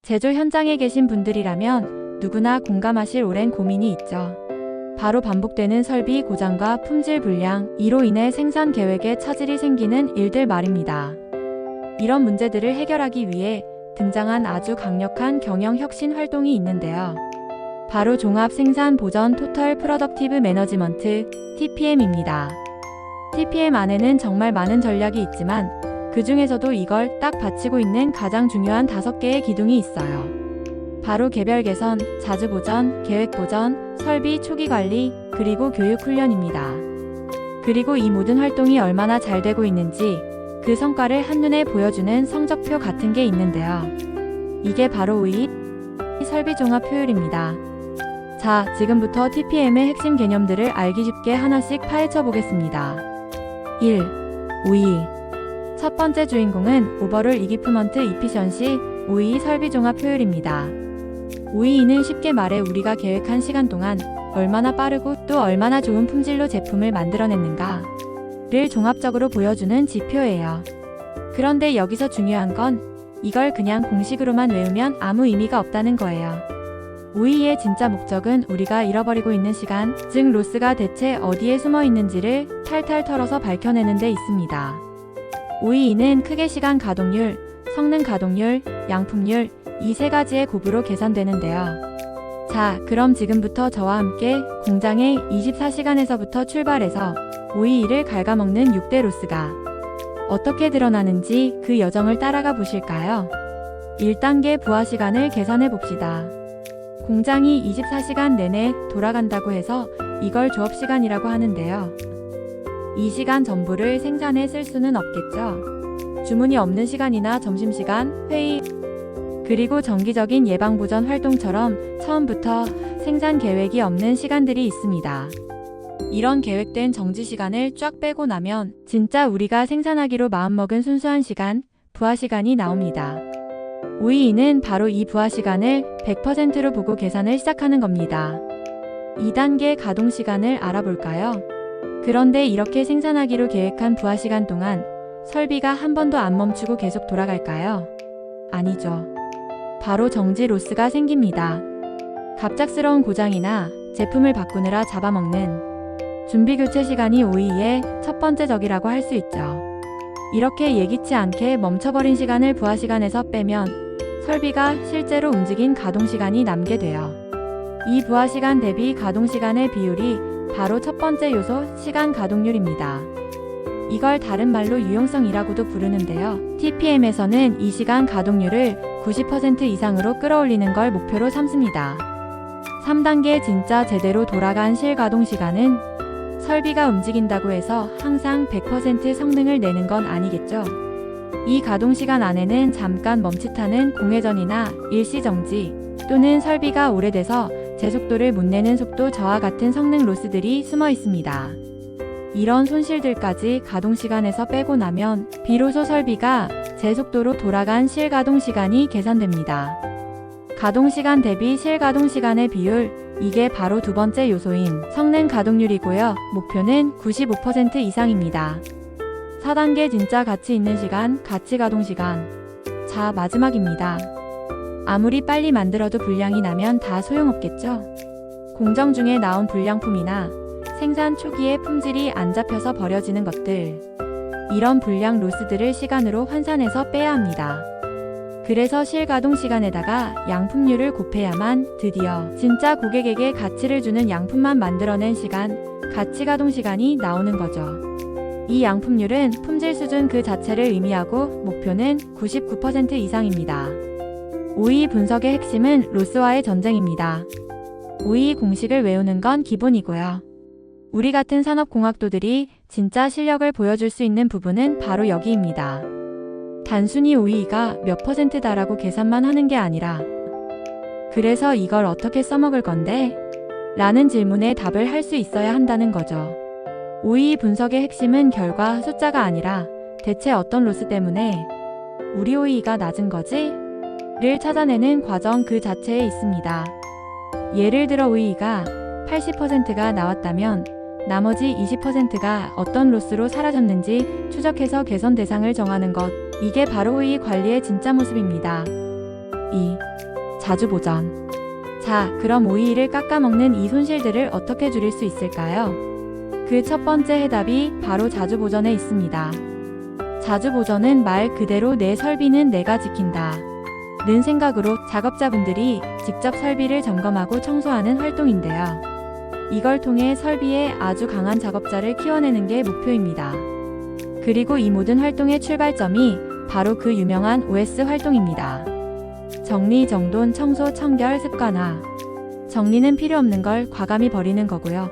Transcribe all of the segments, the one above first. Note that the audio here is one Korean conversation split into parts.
제조 현장에 계신 분들이라면 누구나 공감하실 오랜 고민이 있죠. 바로 반복되는 설비 고장과 품질 불량, 이로 인해 생산 계획에 차질이 생기는 일들 말입니다. 이런 문제들을 해결하기 위해 등장한 아주 강력한 경영 혁신 활동이 있는데요. 바로 종합 생산 보전 토털 프로덕티브 매너지먼트 TPM입니다. TPM 안에는 정말 많은 전략이 있지만 그 중에서도 이걸 딱 받치고 있는 가장 중요한 5개의 기둥이 있어요. 바로 개별 개선, 자주 보전, 계획 보전, 설비 초기 관리, 그리고 교육 훈련입니다. 그리고 이 모든 활동이 얼마나 잘 되고 있는지 그 성과를 한눈에 보여주는 성적표 같은 게 있는데요. 이게 바로 OEE 설비 종합 효율입니다. 자, 지금부터 TPM의 핵심 개념들을 알기 쉽게 하나씩 파헤쳐 보겠습니다. 1. OEE. 첫 번째 주인공은 오버롤 이기프먼트 이피션시 OEE 설비 종합 효율입니다. OEE는 쉽게 말해 우리가 계획한 시간 동안 얼마나 빠르고 또 얼마나 좋은 품질로 제품을 만들어냈는가를 종합적으로 보여주는 지표예요. 그런데 여기서 중요한 건 이걸 그냥 공식으로만 외우면 아무 의미가 없다는 거예요. OEE의 진짜 목적은 우리가 잃어버리고 있는 시간, 즉 로스가 대체 어디에 숨어 있는지를 탈탈 털어서 밝혀내는 데 있습니다. OEE는 크게 시간 가동률, 성능 가동률, 양품률 이 3가지의 곱으로 계산되는데요. 자, 그럼 지금부터 저와 함께 공장의 24시간에서부터 출발해서 OEE를 갉아먹는 6대 로스가 어떻게 드러나는지 그 여정을 따라가 보실까요? 1단계 부하 시간을 계산해 봅시다. 공장이 24시간 내내 돌아간다고 해서 이걸 조업 시간이라고 하는데요. 이 시간 전부를 생산에 쓸 수는 없겠죠. 주문이 없는 시간이나 점심시간, 회의, 그리고 정기적인 예방보전 활동처럼 처음부터 생산 계획이 없는 시간들이 있습니다. 이런 계획된 정지 시간을 쫙 빼고 나면 진짜 우리가 생산하기로 마음먹은 순수한 시간, 부하 시간이 나옵니다. OEE는 바로 이 부하 시간을 100%로 보고 계산을 시작하는 겁니다. 2단계 가동 시간을 알아볼까요? 그런데 이렇게 생산하기로 계획한 부하 시간 동안 설비가 한 번도 안 멈추고 계속 돌아갈까요? 아니죠. 바로 정지 로스가 생깁니다. 갑작스러운 고장이나 제품을 바꾸느라 잡아먹는 준비 교체 시간이 OEE의 첫 번째 적이라고 할 수 있죠. 이렇게 예기치 않게 멈춰버린 시간을 부하 시간에서 빼면 설비가 실제로 움직인 가동 시간이 남게 돼요. 이 부하 시간 대비 가동 시간의 비율이 바로 첫 번째 요소 시간 가동률입니다. 이걸 다른 말로 유용성이라고도 부르는데요. TPM에서는 이 시간 가동률을 90% 이상으로 끌어올리는 걸 목표로 삼습니다. 3단계 진짜 제대로 돌아간 실가동 시간은 설비가 움직인다고 해서 항상 100% 성능을 내는 건 아니겠죠. 이 가동 시간 안에는 잠깐 멈칫하는 공회전이나 일시정지 또는 설비가 오래돼서 제속도를 못 내는 속도 저하 같은 성능 로스들이 숨어 있습니다. 이런 손실들까지 가동 시간에서 빼고 나면 비로소 설비가 제속도로 돌아간 실가동 시간이 계산됩니다. 가동 시간 대비 실가동 시간의 비율, 이게 바로 두 번째 요소인 성능 가동률이고요. 목표는 95% 이상입니다. 4단계 진짜 가치 있는 시간, 가치 가동 시간. 자, 마지막입니다. 아무리 빨리 만들어도 불량이 나면 다 소용없겠죠? 공정 중에 나온 불량품이나 생산 초기에 품질이 안 잡혀서 버려지는 것들. 이런 불량 로스들을 시간으로 환산해서 빼야 합니다. 그래서 실가동 시간에다가 양품률을 곱해야만 드디어 진짜 고객에게 가치를 주는 양품만 만들어낸 시간, 가치 가동 시간이 나오는 거죠. 이 양품률은 품질 수준 그 자체를 의미하고 목표는 99% 이상입니다. OEE 분석의 핵심은 로스와의 전쟁입니다. OEE 공식을 외우는 건 기본이고요. 우리 같은 산업공학도들이 진짜 실력을 보여줄 수 있는 부분은 바로 여기입니다. 단순히 OEE가 몇 %다라고 계산만 하는 게 아니라 그래서 이걸 어떻게 써먹을 건데? 라는 질문에 답을 할 수 있어야 한다는 거죠. OEE 분석의 핵심은 결과, 숫자가 아니라 대체 어떤 로스 때문에 우리 OEE가 낮은 거지? 를 찾아내는 과정 그 자체에 있습니다. 예를 들어 OEE가 80%가 나왔다면 나머지 20%가 어떤 로스로 사라졌는지 추적해서 개선 대상을 정하는 것, 이게 바로 OEE 관리의 진짜 모습입니다. 2. 자주 보전. 자, 그럼 오이를 깎아먹는 이 손실들을 어떻게 줄일 수 있을까요? 그 첫 번째 해답이 바로 자주 보전에 있습니다. 자주 보전은 말 그대로 내 설비는 내가 지킨다 는 생각으로 작업자분들이 직접 설비를 점검하고 청소하는 활동인데요. 이걸 통해 설비에 아주 강한 작업자를 키워내는 게 목표입니다. 그리고 이 모든 활동의 출발점이 바로 그 유명한 OS 활동입니다. 정리, 정돈, 청소, 청결, 습관화. 정리는 필요 없는 걸 과감히 버리는 거고요.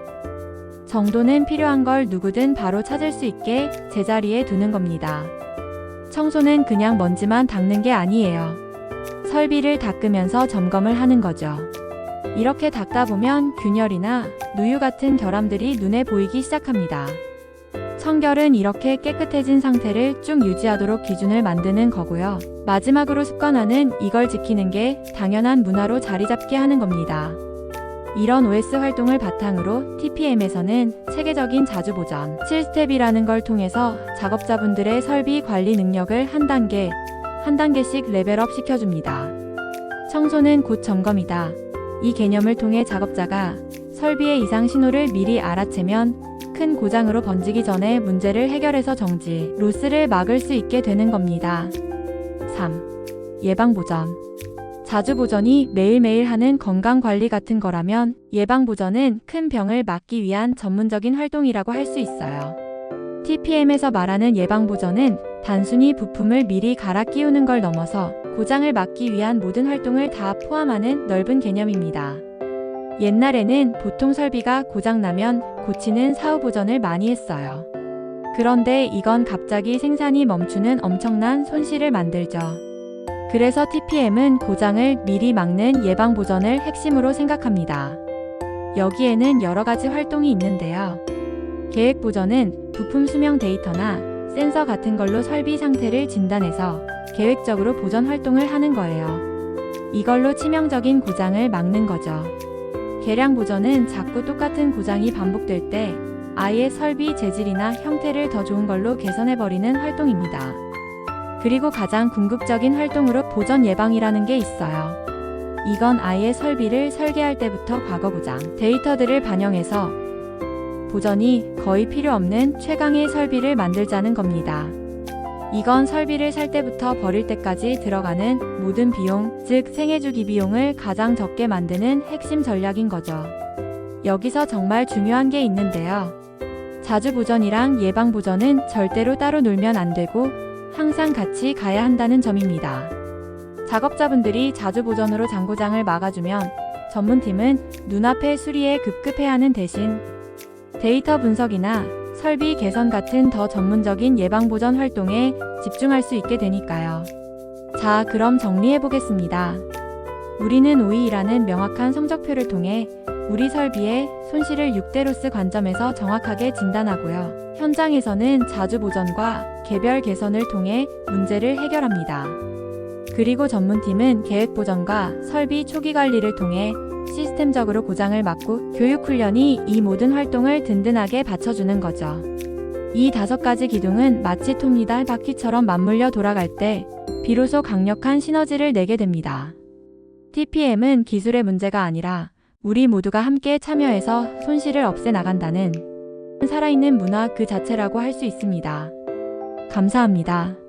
정돈은 필요한 걸 누구든 바로 찾을 수 있게 제자리에 두는 겁니다. 청소는 그냥 먼지만 닦는 게 아니에요. 설비를 닦으면서 점검을 하는 거죠. 이렇게 닦다 보면 균열이나 누유 같은 결함들이 눈에 보이기 시작합니다. 청결은 이렇게 깨끗해진 상태를 쭉 유지하도록 기준을 만드는 거고요. 마지막으로 습관화는 이걸 지키는 게 당연한 문화로 자리 잡게 하는 겁니다. 이런 OS 활동을 바탕으로 TPM에서는 체계적인 자주 보전 7스텝이라는 걸 통해서 작업자분들의 설비 관리 능력을 한 단계씩 레벨업 시켜줍니다. 청소는 곧 점검이다. 이 개념을 통해 작업자가 설비의 이상 신호를 미리 알아채면 큰 고장으로 번지기 전에 문제를 해결해서 정지, 로스를 막을 수 있게 되는 겁니다. 3. 예방보전. 자주보전이 매일매일 하는 건강관리 같은 거라면 예방보전은 큰 병을 막기 위한 전문적인 활동이라고 할 수 있어요. TPM에서 말하는 예방보전은 단순히 부품을 미리 갈아 끼우는 걸 넘어서 고장을 막기 위한 모든 활동을 다 포함하는 넓은 개념입니다. 옛날에는 보통 설비가 고장나면 고치는 사후 보전을 많이 했어요. 그런데 이건 갑자기 생산이 멈추는 엄청난 손실을 만들죠. 그래서 TPM은 고장을 미리 막는 예방 보전을 핵심으로 생각합니다. 여기에는 여러 가지 활동이 있는데요. 계획 보전은 부품 수명 데이터나 센서 같은 걸로 설비 상태를 진단해서 계획적으로 보전 활동을 하는 거예요. 이걸로 치명적인 고장을 막는 거죠. 개량 보전은 자꾸 똑같은 고장이 반복될 때 아예 설비 재질이나 형태를 더 좋은 걸로 개선해버리는 활동입니다. 그리고 가장 궁극적인 활동으로 보전 예방이라는 게 있어요. 이건 아예 설비를 설계할 때부터 과거 고장 데이터들을 반영해서 보전이 거의 필요 없는 최강의 설비를 만들자는 겁니다. 이건 설비를 살 때부터 버릴 때까지 들어가는 모든 비용, 즉 생애주기 비용을 가장 적게 만드는 핵심 전략인 거죠. 여기서 정말 중요한 게 있는데요. 자주 보전이랑 예방 보전은 절대로 따로 놀면 안 되고 항상 같이 가야 한다는 점입니다. 작업자분들이 자주 보전으로 장고장을 막아주면 전문팀은 눈앞의 수리에 급급해야 하는 대신 데이터 분석이나 설비 개선 같은 더 전문적인 예방보전 활동에 집중할 수 있게 되니까요. 자, 그럼 정리해보겠습니다. 우리는 OE라는 명확한 성적표를 통해 우리 설비의 손실을 6대 로스 관점에서 정확하게 진단하고요. 현장에서는 자주 보전과 개별 개선을 통해 문제를 해결합니다. 그리고 전문팀은 계획 보전과 설비 초기 관리를 통해 시스템적으로 고장을 막고 교육 훈련이 이 모든 활동을 든든하게 받쳐주는 거죠. 이 5가지 기둥은 마치 톱니다 바퀴처럼 맞물려 돌아갈 때 비로소 강력한 시너지를 내게 됩니다. TPM은 기술의 문제가 아니라 우리 모두가 함께 참여해서 손실을 없애 나간다는 살아있는 문화 그 자체라고 할 수 있습니다. 감사합니다.